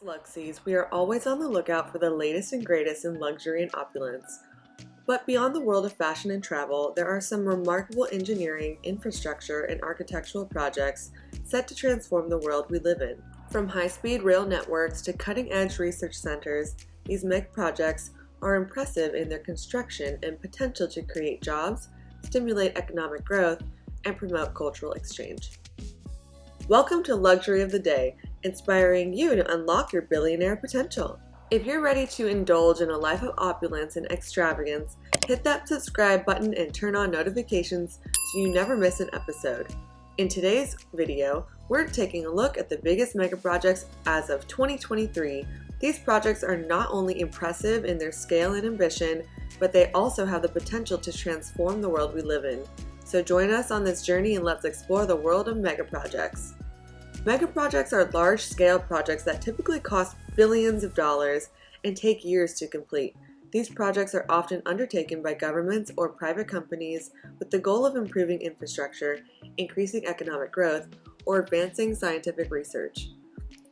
Luxies, we are always on the lookout for the latest and greatest in luxury and opulence. But beyond the world of fashion and travel, there are some remarkable engineering, infrastructure, and architectural projects set to transform the world we live in. From high-speed rail networks to cutting-edge research centers, these megaprojects are impressive in their construction and potential to create jobs, stimulate economic growth, and promote cultural exchange. Welcome to Luxury of the Day, inspiring you to unlock your billionaire potential. If you're ready to indulge in a life of opulence and extravagance, hit that subscribe button and turn on notifications so you never miss an episode. In today's video, we're taking a look at the biggest megaprojects as of 2023. These projects are not only impressive in their scale and ambition, but they also have the potential to transform the world we live in. So join us on this journey and let's explore the world of megaprojects. Megaprojects are large-scale projects that typically cost billions of dollars and take years to complete. These projects are often undertaken by governments or private companies with the goal of improving infrastructure, increasing economic growth, or advancing scientific research.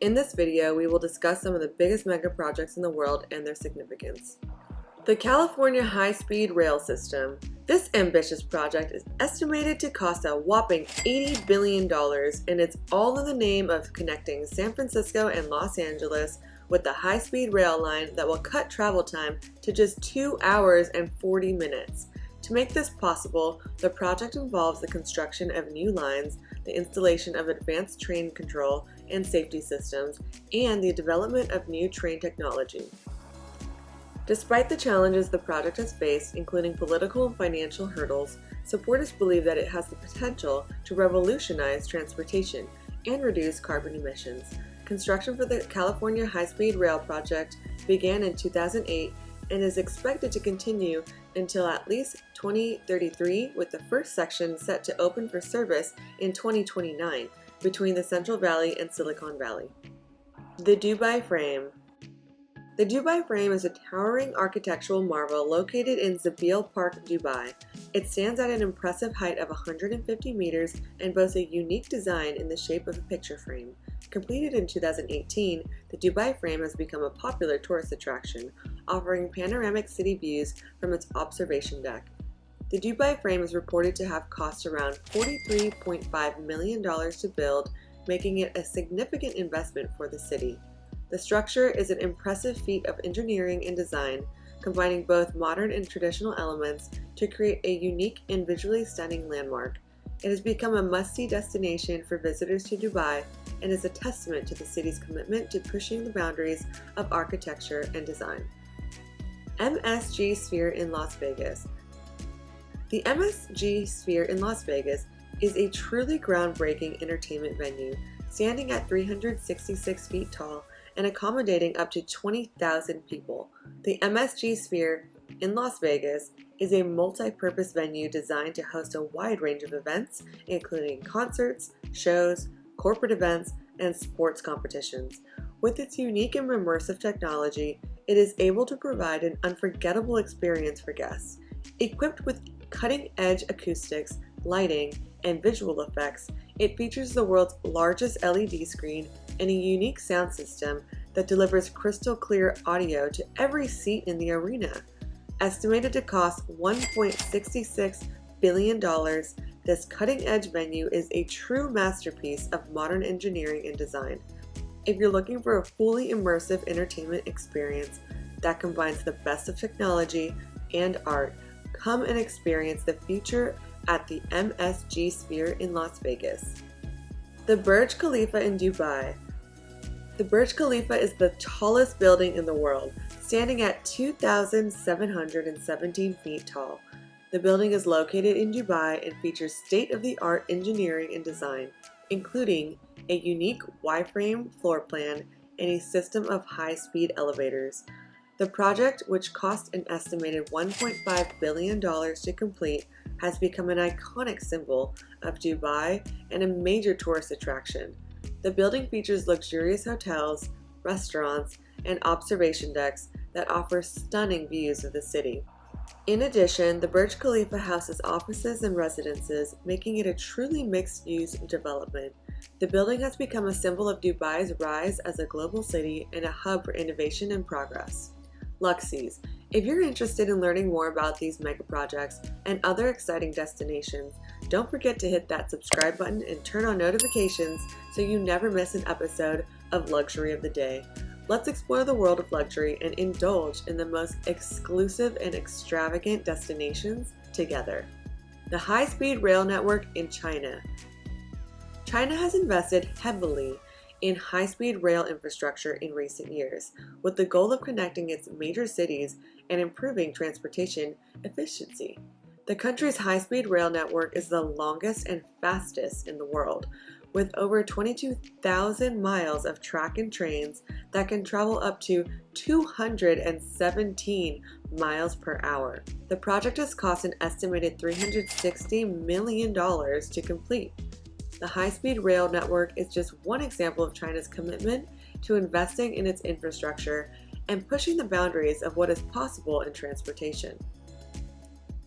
In this video, we will discuss some of the biggest megaprojects in the world and their significance. The California High-Speed Rail System. This ambitious project is estimated to cost a whopping $80 billion, and it's all in the name of connecting San Francisco and Los Angeles with a high-speed rail line that will cut travel time to just 2 hours and 40 minutes. To make this possible, the project involves the construction of new lines, the installation of advanced train control and safety systems, and the development of new train technology. Despite the challenges the project has faced, including political and financial hurdles, supporters believe that it has the potential to revolutionize transportation and reduce carbon emissions. Construction for the California High-Speed Rail project began in 2008 and is expected to continue until at least 2033, with the first section set to open for service in 2029 between the Central Valley and Silicon Valley. The Dubai Frame. The Dubai Frame is a towering architectural marvel located in Zabeel Park, Dubai. It stands at an impressive height of 150 meters and boasts a unique design in the shape of a picture frame. Completed in 2018, the Dubai Frame has become a popular tourist attraction, offering panoramic city views from its observation deck. The Dubai Frame is reported to have cost around $43.5 million to build, making it a significant investment for the city. The structure is an impressive feat of engineering and design, combining both modern and traditional elements to create a unique and visually stunning landmark. It has become a must-see destination for visitors to Dubai and is a testament to the city's commitment to pushing the boundaries of architecture and design. MSG Sphere in Las Vegas. The MSG Sphere in Las Vegas is a truly groundbreaking entertainment venue, standing at 366 feet tall and accommodating up to 20,000 people. The MSG Sphere in Las Vegas is a multi-purpose venue designed to host a wide range of events, including concerts, shows, corporate events, and sports competitions. With its unique and immersive technology, it is able to provide an unforgettable experience for guests. Equipped with cutting-edge acoustics, lighting, and visual effects, it features the world's largest LED screen and a unique sound system that delivers crystal clear audio to every seat in the arena. Estimated to cost $1.66 billion, this cutting-edge venue is a true masterpiece of modern engineering and design. If you're looking for a fully immersive entertainment experience that combines the best of technology and art, come and experience the future at the MSG Sphere in Las Vegas. The BURJ Khalifa in Dubai. The BURJ Khalifa is the tallest building in the world, standing at 2,717 feet tall. The building is located in Dubai and features state-of-the-art engineering and design, including a unique Y-frame floor plan and a system of high-speed elevators. The project, which cost an estimated $1.5 billion to complete, has become an iconic symbol of Dubai and a major tourist attraction. The building features luxurious hotels, restaurants, and observation decks that offer stunning views of the city. In addition, the BURJ Khalifa houses offices and residences, making it a truly mixed-use development. The building has become a symbol of Dubai's rise as a global city and a hub for innovation and progress. Luxies. If you're interested in learning more about these mega projects and other exciting destinations, don't forget to hit that subscribe button and turn on notifications so you never miss an episode of Luxury of the Day. Let's explore the world of luxury and indulge in the most exclusive and extravagant destinations together. The high-speed rail network in China. China has invested heavily in high-speed rail infrastructure in recent years, with the goal of connecting its major cities and improving transportation efficiency. The country's high-speed rail network is the longest and fastest in the world, with over 22,000 miles of track and trains that can travel up to 217 miles per hour. The project has cost an estimated $360 million to complete. The high-speed rail network is just one example of China's commitment to investing in its infrastructure and pushing the boundaries of what is possible in transportation.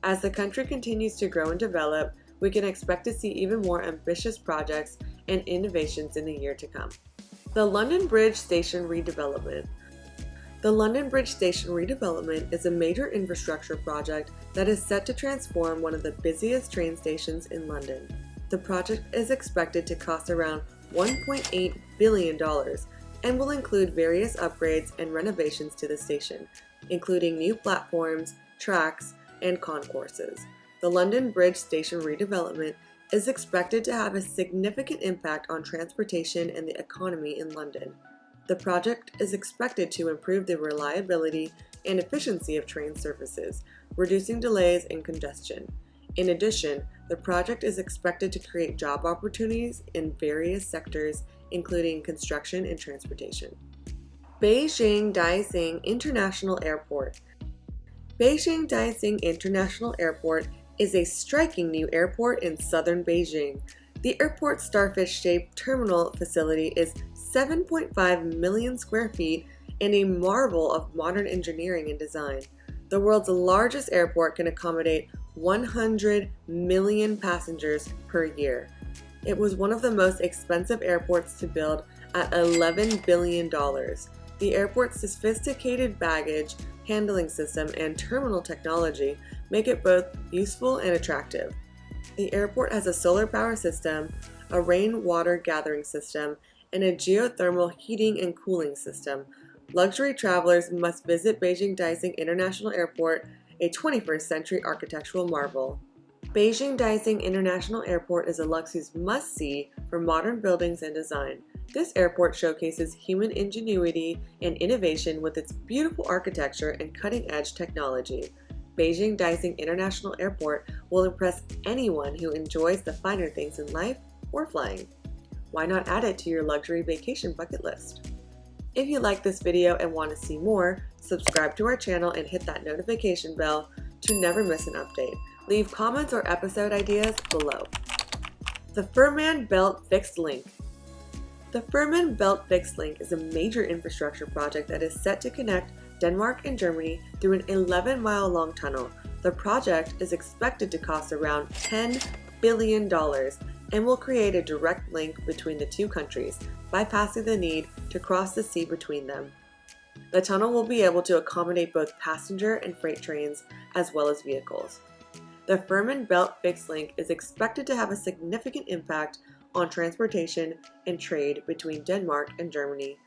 As the country continues to grow and develop, we can expect to see even more ambitious projects and innovations in the year to come. The London Bridge Station Redevelopment. The London Bridge Station redevelopment is a major infrastructure project that is set to transform one of the busiest train stations in London. The project is expected to cost around $1.8 billion and will include various upgrades and renovations to the station, including new platforms, tracks, and concourses. The London Bridge Station redevelopment is expected to have a significant impact on transportation and the economy in London. The project is expected to improve the reliability and efficiency of train services, reducing delays and congestion. In addition, the project is expected to create job opportunities in various sectors, including construction and transportation. Beijing DAXING International Airport. Beijing DAXING International Airport is a striking new airport in southern Beijing. The airport's starfish-shaped terminal facility is 7.5 million square feet and a marvel of modern engineering and design. The world's largest airport can accommodate 100 million passengers per year. It was one of the most expensive airports to build at $11 billion. The airport's sophisticated baggage handling system and terminal technology make it both useful and attractive. The airport has a solar power system, a rainwater gathering system, and a geothermal heating and cooling system. Luxury travelers must visit Beijing DAXING International Airport, a 21st century architectural marvel. Beijing DAXING International Airport is a Luxury's must-see for modern buildings and design. This airport showcases human ingenuity and innovation with its beautiful architecture and cutting-edge technology. Beijing DAXING International Airport will impress anyone who enjoys the finer things in life or flying. Why not add it to your luxury vacation bucket list? If you like this video and want to see more, subscribe to our channel and hit that notification bell to never miss an update. Leave comments or episode ideas below. The FEHMARN Belt Fixed Link. The FEHMARN Belt Fixed Link is a major infrastructure project that is set to connect Denmark and Germany through an 11-mile-long tunnel. The project is expected to cost around $10 billion and will create a direct link between the two countries, bypassing the need to cross the sea between them. The tunnel will be able to accommodate both passenger and freight trains as well as vehicles. The FEHMARN Belt Fixed Link is expected to have a significant impact on transportation and trade between Denmark and Germany.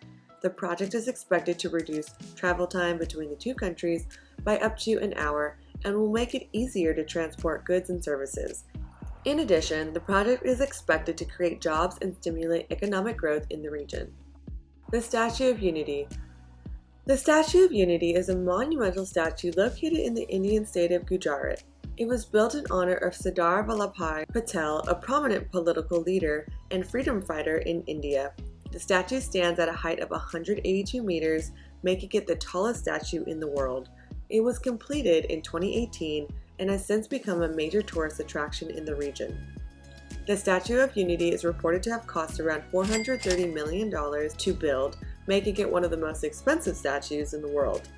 The project is expected to reduce travel time between the two countries by up to an hour and will make it easier to transport goods and services. In addition, the project is expected to create jobs and stimulate economic growth in the region. The Statue of Unity. The Statue of Unity is a monumental statue located in the Indian state of Gujarat. It was built in honor of Sardar Vallabhbhai Patel, a prominent political leader and freedom fighter in India. The statue stands at a height of 182 meters, making it the tallest statue in the world. It was completed in 2018 and has since become a major tourist attraction in the region. The Statue of Unity is reported to have cost around $430 million to build, making it one of the most expensive statues in the world.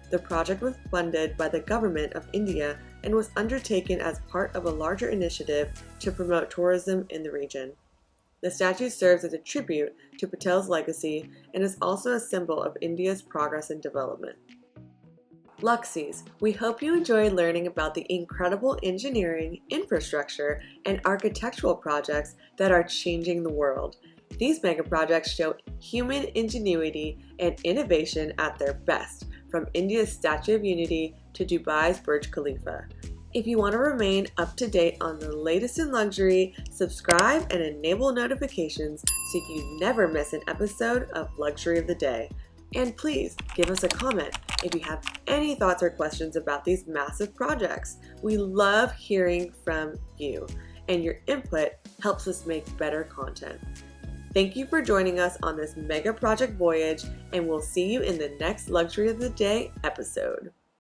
The project was funded by the government of India and was undertaken as part of a larger initiative to promote tourism in the region. The statue serves as a tribute to Patel's legacy and is also a symbol of India's progress and development. Luxies, we hope you enjoyed learning about the incredible engineering, infrastructure, and architectural projects that are changing the world. These megaprojects show human ingenuity and innovation at their best, from India's Statue of Unity to Dubai's BURJ Khalifa. If you want to remain up to date on the latest in luxury, subscribe and enable notifications so you never miss an episode of Luxury of the Day. And please give us a comment if you have any thoughts or questions about these massive projects. We love hearing from you, and your input helps us make better content. Thank you for joining us on this mega project voyage, and we'll see you in the next Luxury of the Day episode.